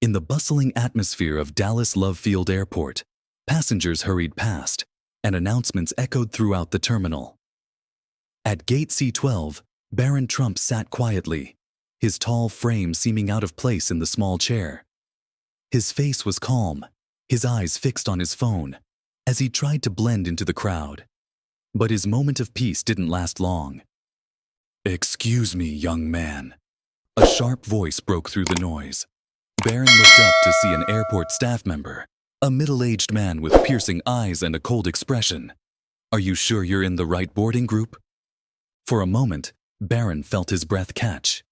In the bustling atmosphere of Dallas Love Field Airport, passengers hurried past, and announcements echoed throughout the terminal. At Gate C-12, Barron Trump sat quietly, his tall frame seeming out of place in the small chair. His face was calm, his eyes fixed on his phone, as he tried to blend into the crowd. But his moment of peace didn't last long. "Excuse me, young man." A sharp voice broke through the noise. Barron looked up to see an airport staff member, a middle-aged man with piercing eyes and a cold expression. "Are you sure you're in the right boarding group?" For a moment, Barron felt his breath catch.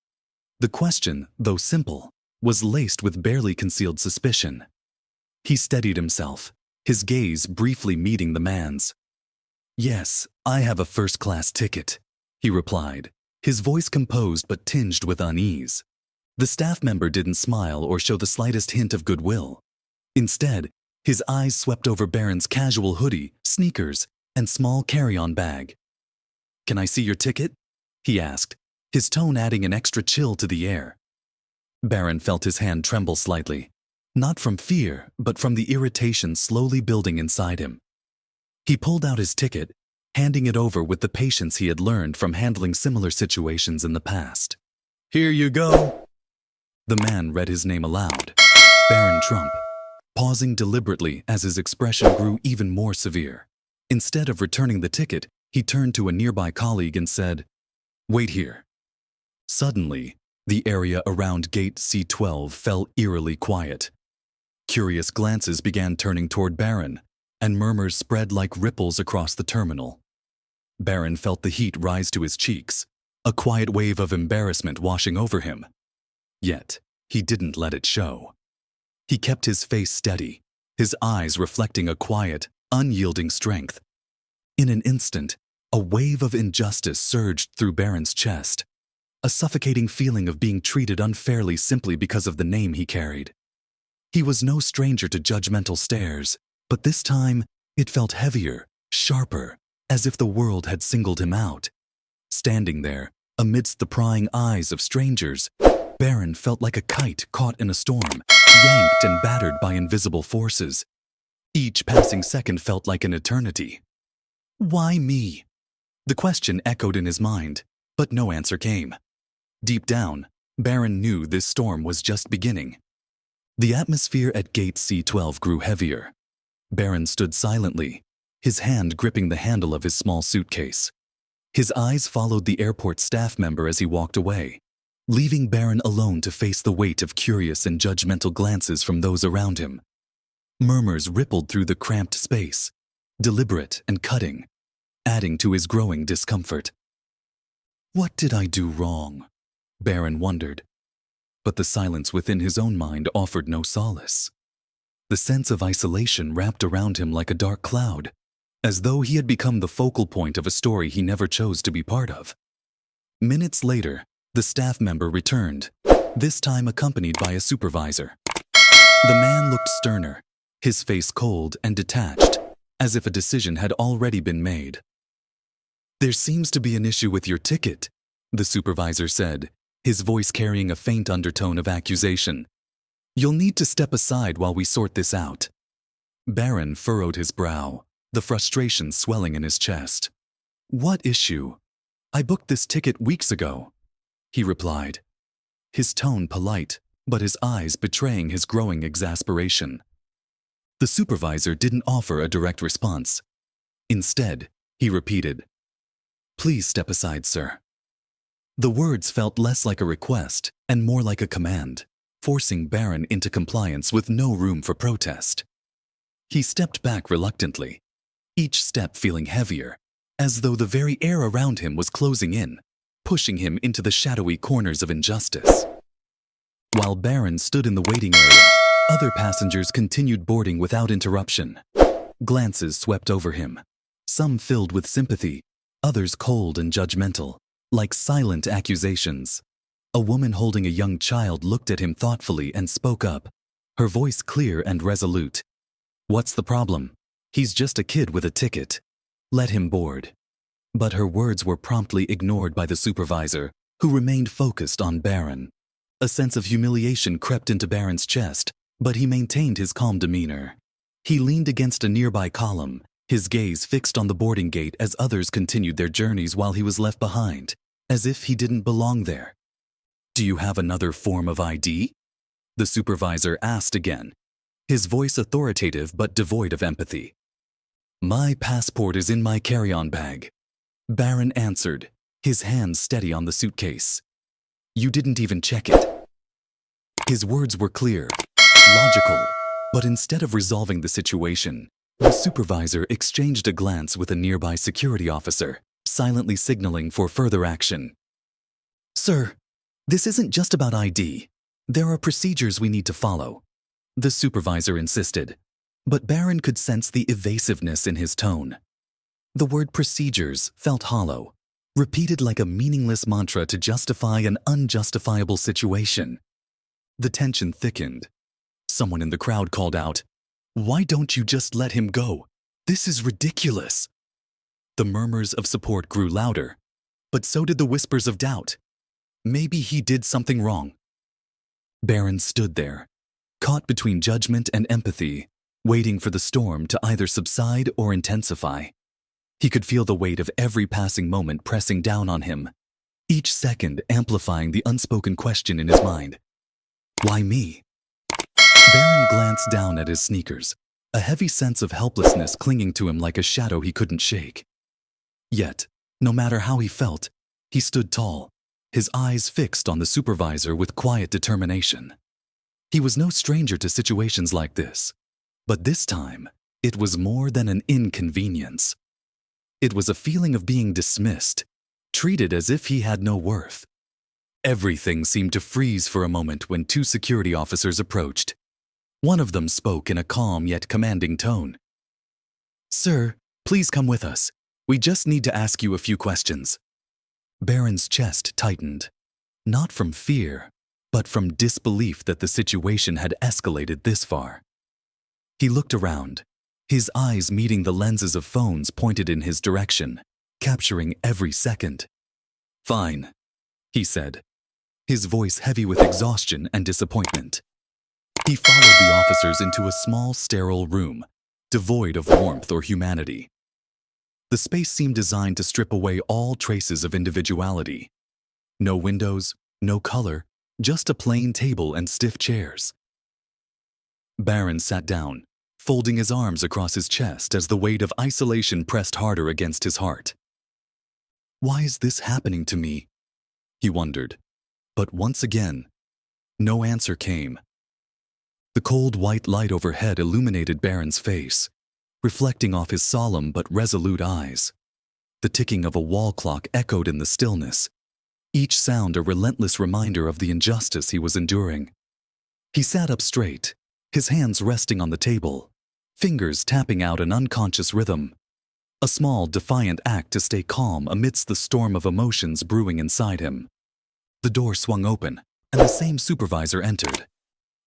The question, though simple, was laced with barely concealed suspicion. He steadied himself, his gaze briefly meeting the man's. "Yes, I have a first-class ticket," he replied, his voice composed but tinged with unease. The staff member didn't smile or show the slightest hint of goodwill. Instead, his eyes swept over Barron's casual hoodie, sneakers, and small carry-on bag. "Can I see your ticket?" he asked, his tone adding an extra chill to the air. Barron felt his hand tremble slightly, not from fear, but from the irritation slowly building inside him. He pulled out his ticket, handing it over with the patience he had learned from handling similar situations in the past. "Here you go." The man read his name aloud, Barron Trump, pausing deliberately as his expression grew even more severe. Instead of returning the ticket, he turned to a nearby colleague and said, "Wait here." Suddenly, the area around Gate C-12 fell eerily quiet. Curious glances began turning toward Barron, and murmurs spread like ripples across the terminal. Barron felt the heat rise to his cheeks, a quiet wave of embarrassment washing over him. Yet, he didn't let it show. He kept his face steady, his eyes reflecting a quiet, unyielding strength. In an instant, a wave of injustice surged through Barron's chest, a suffocating feeling of being treated unfairly simply because of the name he carried. He was no stranger to judgmental stares, but this time it felt heavier, sharper, as if the world had singled him out. Standing there, amidst the prying eyes of strangers, Barron felt like a kite caught in a storm, yanked and battered by invisible forces. Each passing second felt like an eternity. Why me? The question echoed in his mind, but no answer came. Deep down, Barron knew this storm was just beginning. The atmosphere at Gate C-12 grew heavier. Barron stood silently, his hand gripping the handle of his small suitcase. His eyes followed the airport staff member as he walked away, leaving Barron alone to face the weight of curious and judgmental glances from those around him. Murmurs rippled through the cramped space, deliberate and cutting, adding to his growing discomfort. What did I do wrong? Barron wondered. But the silence within his own mind offered no solace. The sense of isolation wrapped around him like a dark cloud, as though he had become the focal point of a story he never chose to be part of. Minutes later, the staff member returned, this time accompanied by a supervisor. The man looked sterner, his face cold and detached, as if a decision had already been made. "There seems to be an issue with your ticket," the supervisor said, his voice carrying a faint undertone of accusation. "You'll need to step aside while we sort this out." Barron furrowed his brow, the frustration swelling in his chest. "What issue? I booked this ticket weeks ago," he replied, his tone polite, but his eyes betraying his growing exasperation. The supervisor didn't offer a direct response. Instead, he repeated, "Please step aside, sir." The words felt less like a request and more like a command, forcing Barron into compliance with no room for protest. He stepped back reluctantly, each step feeling heavier, as though the very air around him was closing in, pushing him into the shadowy corners of injustice. While Barron stood in the waiting area, other passengers continued boarding without interruption. Glances swept over him, some filled with sympathy, others cold and judgmental, like silent accusations. A woman holding a young child looked at him thoughtfully and spoke up, her voice clear and resolute. "What's the problem? He's just a kid with a ticket. Let him board." But her words were promptly ignored by the supervisor, who remained focused on Barron. A sense of humiliation crept into Barron's chest, but he maintained his calm demeanor. He leaned against a nearby column, his gaze fixed on the boarding gate as others continued their journeys while he was left behind, as if he didn't belong there. "Do you have another form of ID?" the supervisor asked again, his voice authoritative but devoid of empathy. "My passport is in my carry-on bag," Barron answered, his hands steady on the suitcase. "You didn't even check it." His words were clear, logical, but instead of resolving the situation, the supervisor exchanged a glance with a nearby security officer, silently signaling for further action. "Sir, this isn't just about ID. There are procedures we need to follow," the supervisor insisted, but Barron could sense the evasiveness in his tone. The word procedures felt hollow, repeated like a meaningless mantra to justify an unjustifiable situation. The tension thickened. Someone in the crowd called out, "Why don't you just let him go? This is ridiculous." The murmurs of support grew louder, but so did the whispers of doubt. Maybe he did something wrong. Barron stood there, caught between judgment and empathy, waiting for the storm to either subside or intensify. He could feel the weight of every passing moment pressing down on him, each second amplifying the unspoken question in his mind. Why me? Barron glanced down at his sneakers, a heavy sense of helplessness clinging to him like a shadow he couldn't shake. Yet, no matter how he felt, he stood tall, his eyes fixed on the supervisor with quiet determination. He was no stranger to situations like this, but this time, it was more than an inconvenience. It was a feeling of being dismissed, treated as if he had no worth. Everything seemed to freeze for a moment when two security officers approached. One of them spoke in a calm yet commanding tone. "Sir, please come with us. We just need to ask you a few questions." Barron's chest tightened, not from fear, but from disbelief that the situation had escalated this far. He looked around, his eyes meeting the lenses of phones pointed in his direction, capturing every second. "Fine," he said, his voice heavy with exhaustion and disappointment. He followed the officers into a small, sterile room, devoid of warmth or humanity. The space seemed designed to strip away all traces of individuality. No windows, no color, just a plain table and stiff chairs. Barron sat down, folding his arms across his chest as the weight of isolation pressed harder against his heart. "Why is this happening to me?" he wondered. But once again, no answer came. The cold white light overhead illuminated Barron's face, reflecting off his solemn but resolute eyes. The ticking of a wall clock echoed in the stillness, each sound a relentless reminder of the injustice he was enduring. He sat up straight, his hands resting on the table, fingers tapping out an unconscious rhythm, a small, defiant act to stay calm amidst the storm of emotions brewing inside him. The door swung open, and the same supervisor entered,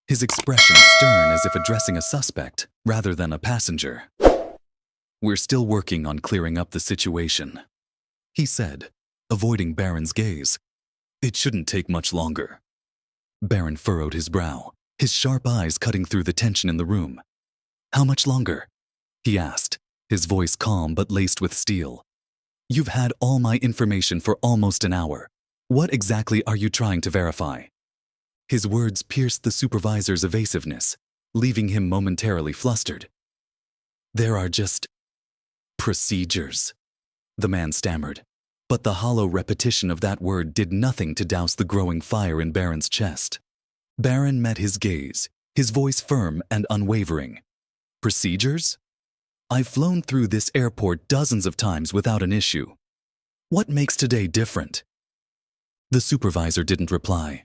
his expression stern as if addressing a suspect rather than a passenger. "We're still working on clearing up the situation," he said, avoiding Barron's gaze. "It shouldn't take much longer." Barron furrowed his brow, his sharp eyes cutting through the tension in the room. "How much longer?" he asked, his voice calm but laced with steel. "You've had all my information for almost an hour. What exactly are you trying to verify?" His words pierced the supervisor's evasiveness, leaving him momentarily flustered. "There are just procedures," the man stammered, but the hollow repetition of that word did nothing to douse the growing fire in Barron's chest. Barron met his gaze, his voice firm and unwavering. "Procedures? I've flown through this airport dozens of times without an issue. What makes today different?" The supervisor didn't reply.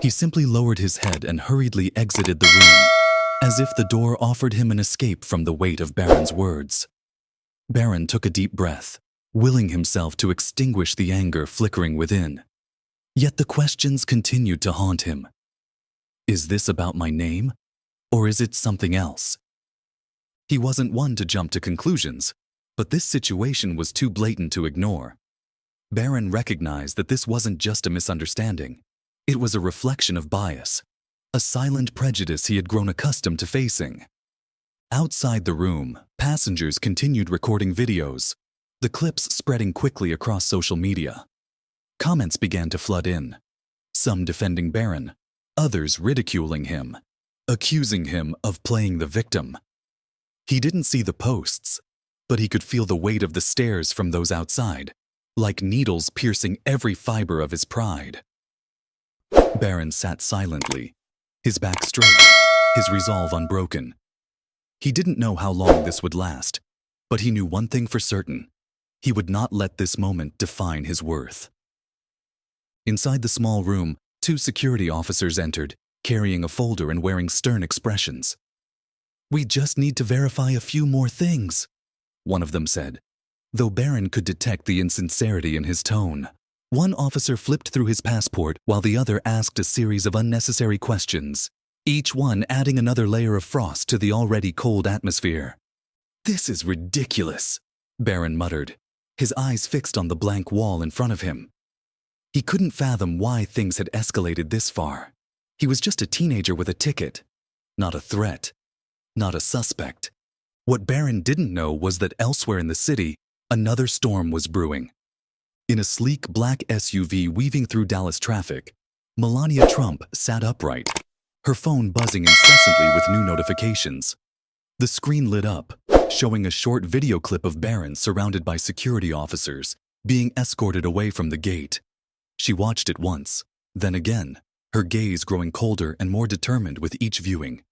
He simply lowered his head and hurriedly exited the room, as if the door offered him an escape from the weight of Barron's words. Barron took a deep breath, willing himself to extinguish the anger flickering within. Yet the questions continued to haunt him. Is this about my name, or is it something else? He wasn't one to jump to conclusions, but this situation was too blatant to ignore. Barron recognized that this wasn't just a misunderstanding. It was a reflection of bias, a silent prejudice he had grown accustomed to facing. Outside the room, passengers continued recording videos, the clips spreading quickly across social media. Comments began to flood in, some defending Barron, others ridiculing him, accusing him of playing the victim. He didn't see the posts, but he could feel the weight of the stares from those outside, like needles piercing every fiber of his pride. Barron sat silently, his back straight, his resolve unbroken. He didn't know how long this would last, but he knew one thing for certain: he would not let this moment define his worth. Inside the small room, 2 security officers entered, carrying a folder and wearing stern expressions. "We just need to verify a few more things," one of them said, though Barron could detect the insincerity in his tone. One officer flipped through his passport while the other asked a series of unnecessary questions, each one adding another layer of frost to the already cold atmosphere. "This is ridiculous," Barron muttered, his eyes fixed on the blank wall in front of him. He couldn't fathom why things had escalated this far. He was just a teenager with a ticket, not a threat, not a suspect. What Barron didn't know was that elsewhere in the city, another storm was brewing. In a sleek black SUV weaving through Dallas traffic, Melania Trump sat upright, her phone buzzing incessantly with new notifications. The screen lit up, showing a short video clip of Barron surrounded by security officers, being escorted away from the gate. She watched it once, then again, her gaze growing colder and more determined with each viewing.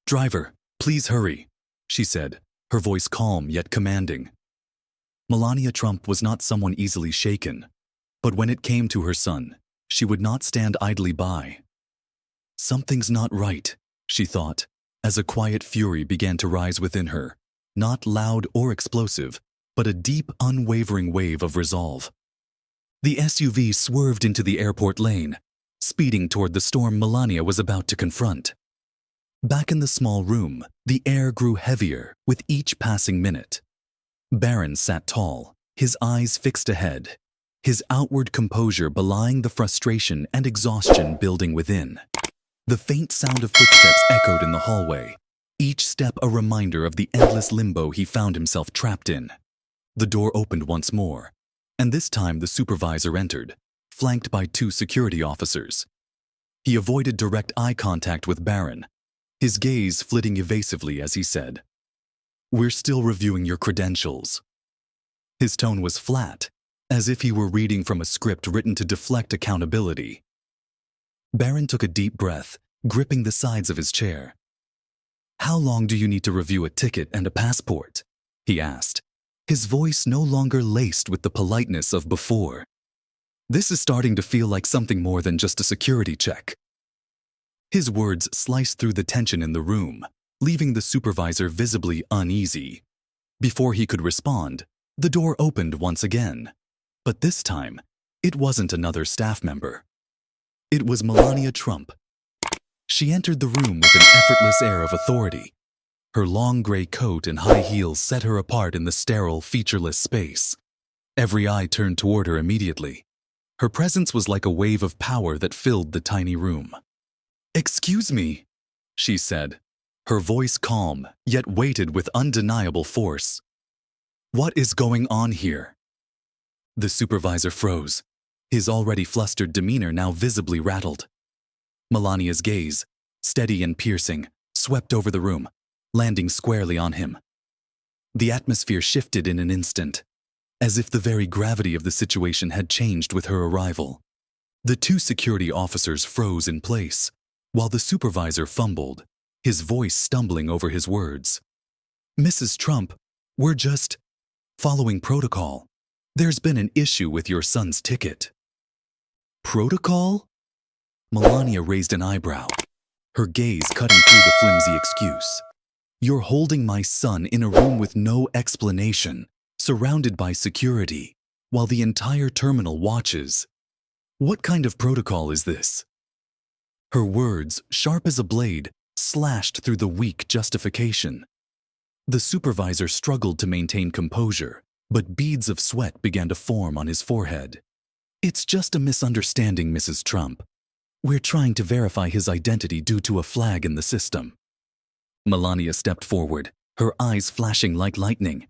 "Driver, please hurry," she said, her voice calm yet commanding. Melania Trump was not someone easily shaken, but when it came to her son, she would not stand idly by. Something's not right, she thought, as a quiet fury began to rise within her, not loud or explosive, but a deep, unwavering wave of resolve. The SUV swerved into the airport lane, speeding toward the storm Melania was about to confront. Back in the small room, the air grew heavier with each passing minute. Barron sat tall, his eyes fixed ahead, his outward composure belying the frustration and exhaustion building within. The faint sound of footsteps echoed in the hallway, each step a reminder of the endless limbo he found himself trapped in. The door opened once more, and this time the supervisor entered, flanked by 2 security officers. He avoided direct eye contact with Barron, his gaze flitting evasively as he said, "We're still reviewing your credentials." His tone was flat, as if he were reading from a script written to deflect accountability. Barron took a deep breath, gripping the sides of his chair. "How long do you need to review a ticket and a passport?" he asked, his voice no longer laced with the politeness of before. "This is starting to feel like something more than just a security check." His words sliced through the tension in the room, leaving the supervisor visibly uneasy. Before he could respond, the door opened once again. But this time, it wasn't another staff member. It was Melania Trump. She entered the room with an effortless air of authority. Her long gray coat and high heels set her apart in the sterile, featureless space. Every eye turned toward her immediately. Her presence was like a wave of power that filled the tiny room. "Excuse me," she said, her voice calm, yet weighted with undeniable force. "What is going on here?" The supervisor froze, his already flustered demeanor now visibly rattled. Melania's gaze, steady and piercing, swept over the room, landing squarely on him. The atmosphere shifted in an instant, as if the very gravity of the situation had changed with her arrival. The 2 security officers froze in place, while the supervisor fumbled, his voice stumbling over his words. "Mrs. Trump, we're just following protocol. There's been an issue with your son's ticket." "Protocol?" Melania raised an eyebrow, her gaze cutting through the flimsy excuse. "You're holding my son in a room with no explanation, surrounded by security, while the entire terminal watches. What kind of protocol is this?" Her words, sharp as a blade, slashed through the weak justification. The supervisor struggled to maintain composure, but beads of sweat began to form on his forehead. "It's just a misunderstanding, Mrs. Trump. We're trying to verify his identity due to a flag in the system. Melania stepped forward, her eyes flashing like lightning.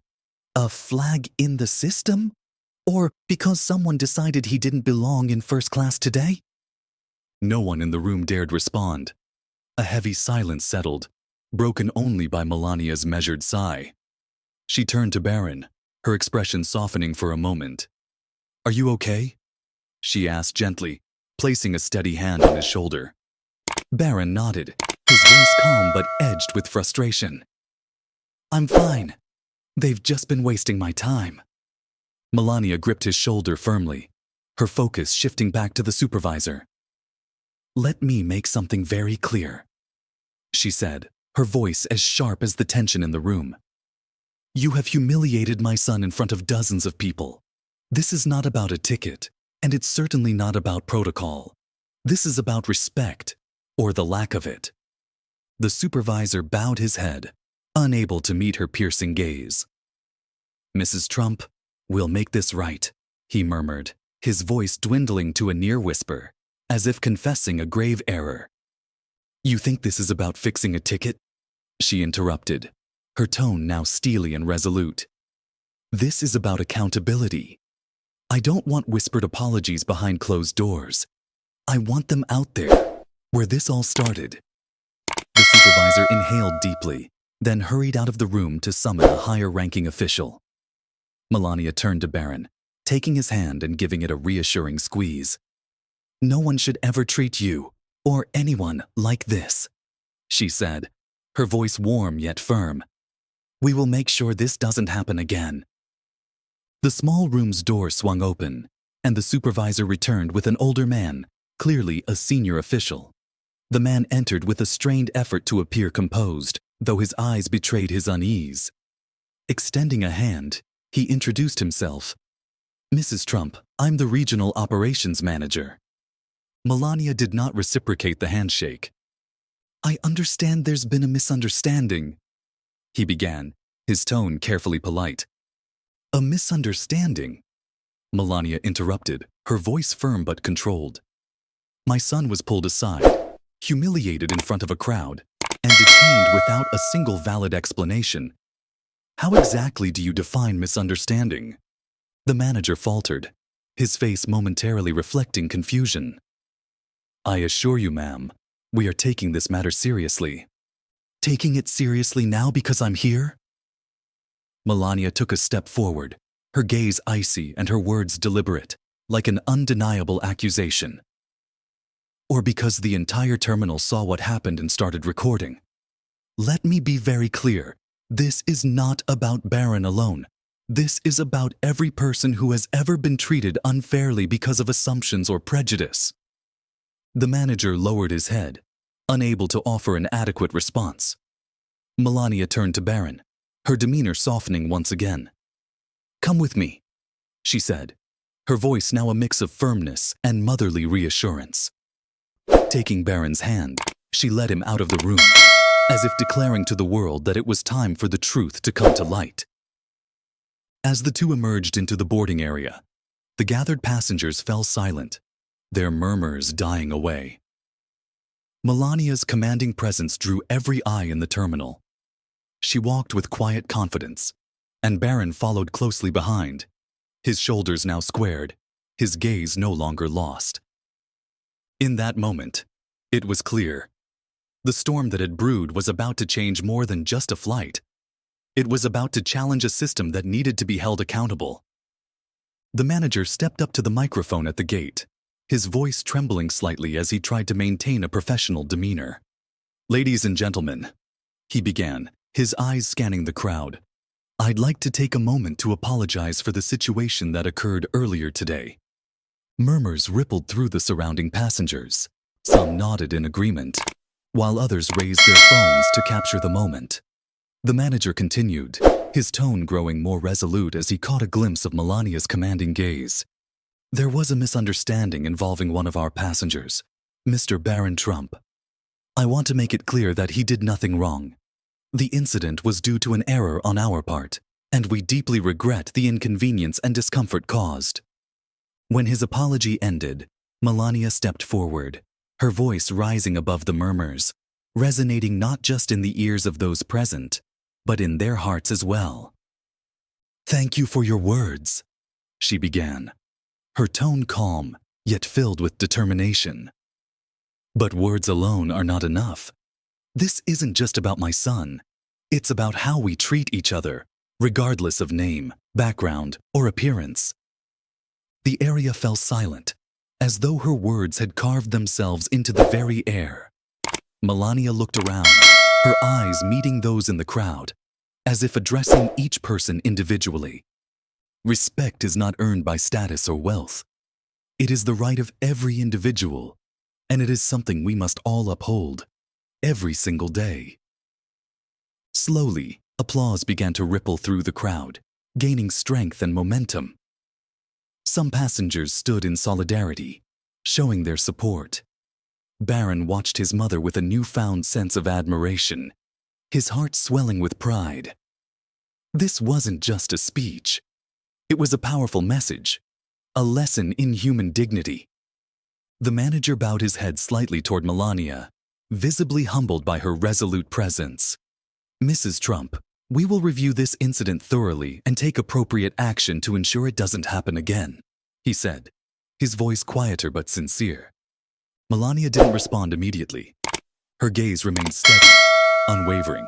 A flag in the system? Or because someone decided he didn't belong in first class today? No one in the room dared respond. A heavy silence settled, broken only by Melania's measured sigh. She turned to Barron, her expression softening for a moment. "Are you okay?" she asked gently, placing a steady hand on his shoulder. Barron nodded, his voice calm but edged with frustration. "I'm fine. They've just been wasting my time." Melania gripped his shoulder firmly, her focus shifting back to the supervisor. "Let me make something very clear," she said, her voice as sharp as the tension in the room. "You have humiliated my son in front of dozens of people. This is not about a ticket, and it's certainly not about protocol. This is about respect, or the lack of it." The supervisor bowed his head, unable to meet her piercing gaze. "Mrs. Trump, we'll make this right," he murmured, his voice dwindling to a near whisper, as if confessing a grave error. "You think this is about fixing a ticket?" she interrupted, her tone now steely and resolute. "This is about accountability. I don't want whispered apologies behind closed doors. I want them out there, where this all started." The supervisor inhaled deeply, then hurried out of the room to summon a higher-ranking official. Melania turned to Barron, taking his hand and giving it a reassuring squeeze. "No one should ever treat you, or anyone, like this," she said, her voice warm yet firm. "We will make sure this doesn't happen again." The small room's door swung open, and the supervisor returned with an older man, clearly a senior official. The man entered with a strained effort to appear composed, though his eyes betrayed his unease. Extending a hand, he introduced himself. "Mrs. Trump, I'm the regional operations manager." Melania did not reciprocate the handshake. "I understand there's been a misunderstanding," he began, his tone carefully polite. "A misunderstanding?" Melania interrupted, her voice firm but controlled. "My son was pulled aside, humiliated in front of a crowd, and detained without a single valid explanation. How exactly do you define misunderstanding?" The manager faltered, his face momentarily reflecting confusion. "I assure you, ma'am, we are taking this matter seriously." "Taking it seriously now because I'm here?" Melania took a step forward, her gaze icy and her words deliberate, like an undeniable accusation. "Or because the entire terminal saw what happened and started recording? Let me be very clear. This is not about Barron alone. This is about every person who has ever been treated unfairly because of assumptions or prejudice." The manager lowered his head, unable to offer an adequate response. Melania turned to Barron, her demeanor softening once again. "Come with me," she said, her voice now a mix of firmness and motherly reassurance. Taking Barron's hand, she led him out of the room, as if declaring to the world that it was time for the truth to come to light. As the two emerged into the boarding area, the gathered passengers fell silent, their murmurs dying away. Melania's commanding presence drew every eye in the terminal. She walked with quiet confidence, and Barron followed closely behind, his shoulders now squared, his gaze no longer lost. In that moment, it was clear. The storm that had brewed was about to change more than just a flight. It was about to challenge a system that needed to be held accountable. The manager stepped up to the microphone at the gate, his voice trembling slightly as he tried to maintain a professional demeanor. "Ladies and gentlemen," he began, his eyes scanning the crowd, "I'd like to take a moment to apologize for the situation that occurred earlier today." Murmurs rippled through the surrounding passengers. Some nodded in agreement, while others raised their phones to capture the moment. The manager continued, his tone growing more resolute as he caught a glimpse of Melania's commanding gaze. "There was a misunderstanding involving one of our passengers, Mr. Barron Trump. I want to make it clear that he did nothing wrong. The incident was due to an error on our part, and we deeply regret the inconvenience and discomfort caused." When his apology ended, Melania stepped forward, her voice rising above the murmurs, resonating not just in the ears of those present, but in their hearts as well. "Thank you for your words," she began, her tone calm, yet filled with determination. "But words alone are not enough. This isn't just about my son. It's about how we treat each other, regardless of name, background, or appearance." The area fell silent, as though her words had carved themselves into the very air. Melania looked around, her eyes meeting those in the crowd, as if addressing each person individually. Respect is not earned by status or wealth. It is the right of every individual, and it is something we must all uphold, every single day. Slowly, applause began to ripple through the crowd, gaining strength and momentum. Some passengers stood in solidarity, showing their support. Barron watched his mother with a newfound sense of admiration, his heart swelling with pride. This wasn't just a speech. It was a powerful message, a lesson in human dignity. The manager bowed his head slightly toward Melania, visibly humbled by her resolute presence. "Mrs. Trump, we will review this incident thoroughly and take appropriate action to ensure it doesn't happen again," he said, his voice quieter but sincere. Melania didn't respond immediately. Her gaze remained steady, unwavering.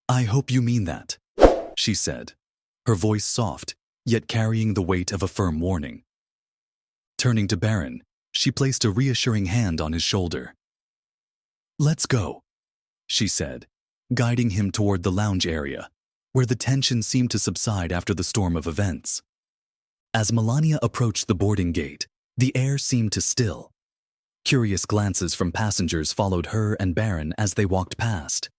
"I hope you mean that," she said, her voice soft, yet carrying the weight of a firm warning. Turning to Barron, she placed a reassuring hand on his shoulder. "Let's go," she said, guiding him toward the lounge area, where the tension seemed to subside after the storm of events. As Melania approached the boarding gate, the air seemed to still. Curious glances from passengers followed her and Barron as they walked past.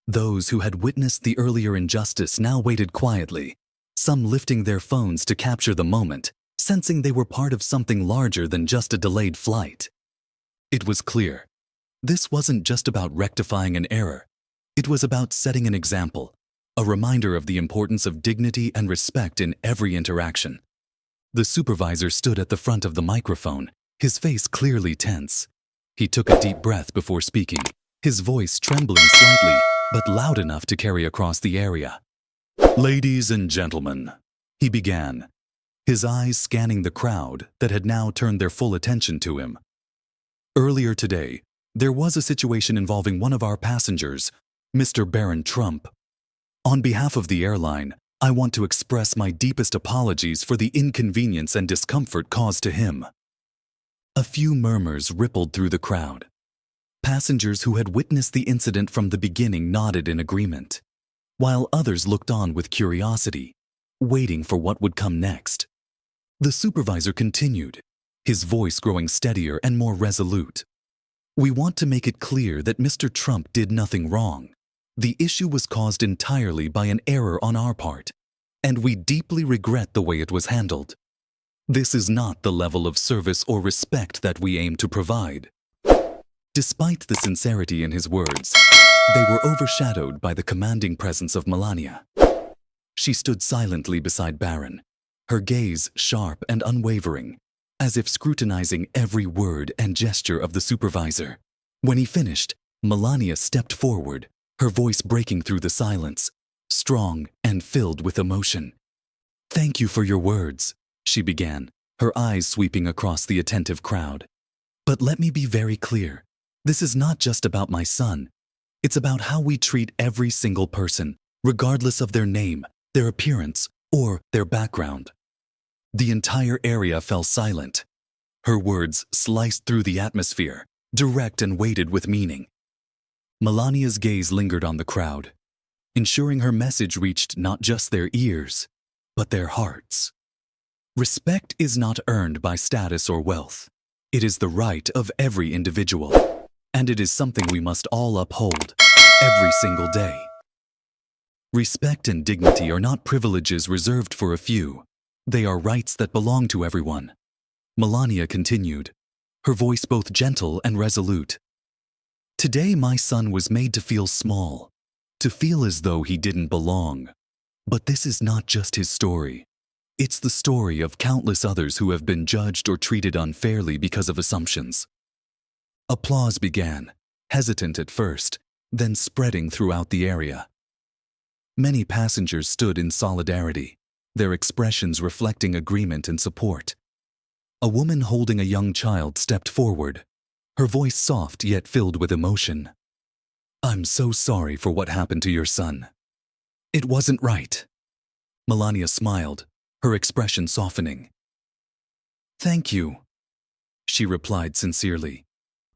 Those who had witnessed the earlier injustice now waited quietly, some lifting their phones to capture the moment, sensing they were part of something larger than just a delayed flight. It was clear. This wasn't just about rectifying an error. It was about setting an example, a reminder of the importance of dignity and respect in every interaction. The supervisor stood at the front of the microphone, his face clearly tense. He took a deep breath before speaking, his voice trembling slightly, but loud enough to carry across the area. "Ladies and gentlemen," he began, his eyes scanning the crowd that had now turned their full attention to him. "Earlier today, there was a situation involving one of our passengers, Mr. Barron Trump. On behalf of the airline, I want to express my deepest apologies for the inconvenience and discomfort caused to him." A few murmurs rippled through the crowd. Passengers who had witnessed the incident from the beginning nodded in agreement, while others looked on with curiosity, waiting for what would come next. The supervisor continued, his voice growing steadier and more resolute. "We want to make it clear that Mr. Trump did nothing wrong. The issue was caused entirely by an error on our part, and we deeply regret the way it was handled. This is not the level of service or respect that we aim to provide." Despite the sincerity in his words, they were overshadowed by the commanding presence of Melania. She stood silently beside Barron, her gaze sharp and unwavering, as if scrutinizing every word and gesture of the supervisor. When he finished, Melania stepped forward, her voice breaking through the silence, strong and filled with emotion. "Thank you for your words," she began, her eyes sweeping across the attentive crowd. "But let me be very clear. This is not just about my son. It's about how we treat every single person, regardless of their name, their appearance, or their background." The entire area fell silent. Her words sliced through the atmosphere, direct and weighted with meaning. Melania's gaze lingered on the crowd, ensuring her message reached not just their ears, but their hearts. Respect is not earned by status or wealth. It is the right of every individual, and it is something we must all uphold every single day. Respect and dignity are not privileges reserved for a few. They are rights that belong to everyone. Melania continued, her voice both gentle and resolute. "Today my son was made to feel small, to feel as though he didn't belong. But this is not just his story. It's the story of countless others who have been judged or treated unfairly because of assumptions. Applause began, hesitant at first, then spreading throughout the area. Many passengers stood in solidarity, their expressions reflecting agreement and support. A woman holding a young child stepped forward, her voice soft yet filled with emotion. "I'm so sorry for what happened to your son. It wasn't right." Melania smiled, her expression softening. "Thank you," she replied sincerely.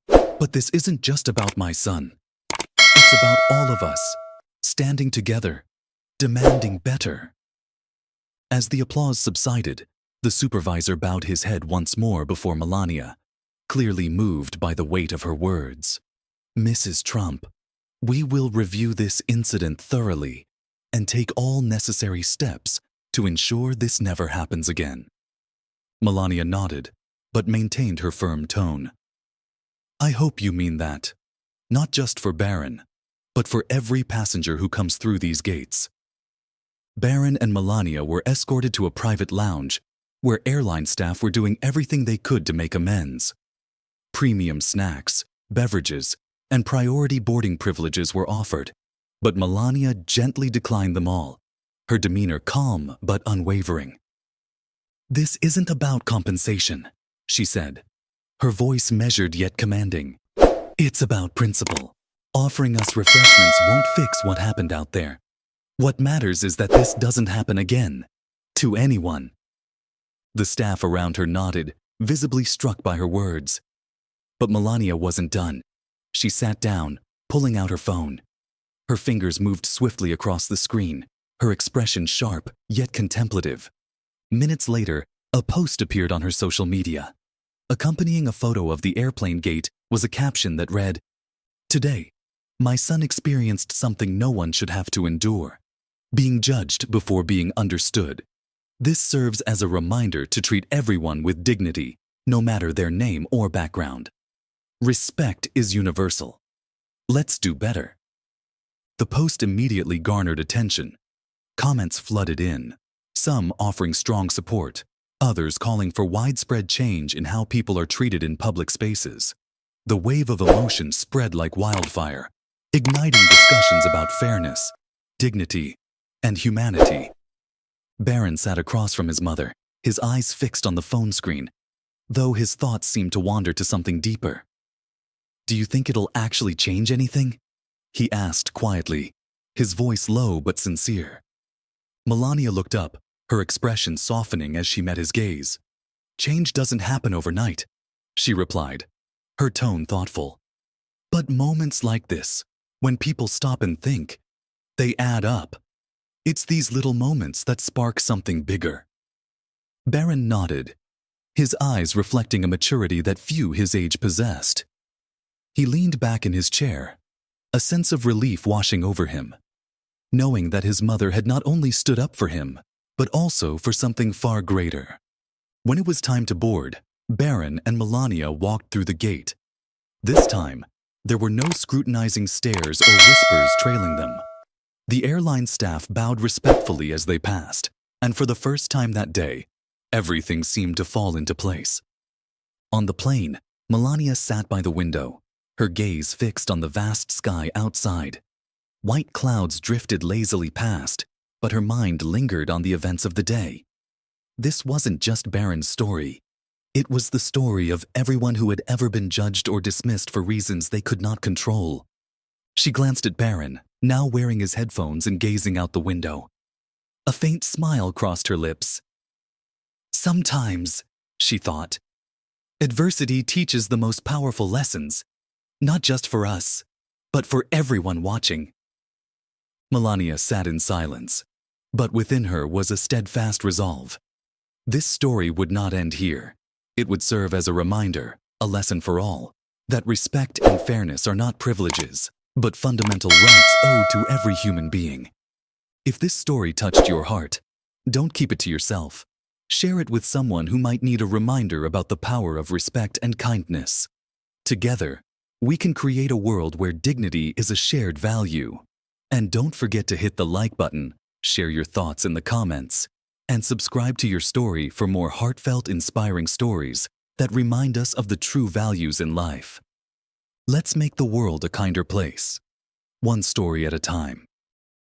"But this isn't just about my son. It's about all of us, standing together, demanding better." As the applause subsided, the supervisor bowed his head once more before Melania, clearly moved by the weight of her words. "Mrs. Trump, we will review this incident thoroughly and take all necessary steps to ensure this never happens again." Melania nodded, but maintained her firm tone. "I hope you mean that, not just for Barron, but for every passenger who comes through these gates." Barron and Melania were escorted to a private lounge where airline staff were doing everything they could to make amends. Premium snacks, beverages, and priority boarding privileges were offered, but Melania gently declined them all, her demeanor calm but unwavering. "This isn't about compensation," she said, her voice measured yet commanding. "It's about principle. Offering us refreshments won't fix what happened out there. What matters is that this doesn't happen again, to anyone." The staff around her nodded, visibly struck by her words. But Melania wasn't done. She sat down, pulling out her phone. Her fingers moved swiftly across the screen, her expression sharp yet contemplative. Minutes later, a post appeared on her social media. Accompanying a photo of the airplane gate was a caption that read, "Today, my son experienced something no one should have to endure, being judged before being understood. This serves as a reminder to treat everyone with dignity, no matter their name or background. Respect is universal. Let's do better." The post immediately garnered attention. Comments flooded in, some offering strong support, others calling for widespread change in how people are treated in public spaces. The wave of emotion spread like wildfire, igniting discussions about fairness, dignity, and humanity. Barron sat across from his mother, his eyes fixed on the phone screen, though his thoughts seemed to wander to something deeper. "Do you think it'll actually change anything?" he asked quietly, his voice low but sincere. Melania looked up, her expression softening as she met his gaze. "Change doesn't happen overnight," she replied, her tone thoughtful. "But moments like this, when people stop and think, they add up. It's these little moments that spark something bigger." Barron nodded, his eyes reflecting a maturity that few his age possessed. He leaned back in his chair, a sense of relief washing over him, knowing that his mother had not only stood up for him, but also for something far greater. When it was time to board, Barron and Melania walked through the gate. This time, there were no scrutinizing stares or whispers trailing them. The airline staff bowed respectfully as they passed, and for the first time that day, everything seemed to fall into place. On the plane, Melania sat by the window, her gaze fixed on the vast sky outside. White clouds drifted lazily past, but her mind lingered on the events of the day. This wasn't just Barron's story. It was the story of everyone who had ever been judged or dismissed for reasons they could not control. She glanced at Barron, now wearing his headphones and gazing out the window. A faint smile crossed her lips. "Sometimes," she thought, "adversity teaches the most powerful lessons, not just for us, but for everyone watching." Melania sat in silence, but within her was a steadfast resolve. This story would not end here. It would serve as a reminder, a lesson for all, that respect and fairness are not privileges, but fundamental rights owed to every human being. If this story touched your heart, don't keep it to yourself. Share it with someone who might need a reminder about the power of respect and kindness. Together, we can create a world where dignity is a shared value. And don't forget to hit the like button, share your thoughts in the comments, and subscribe to your story for more heartfelt, inspiring stories that remind us of the true values in life. Let's make the world a kinder place, one story at a time.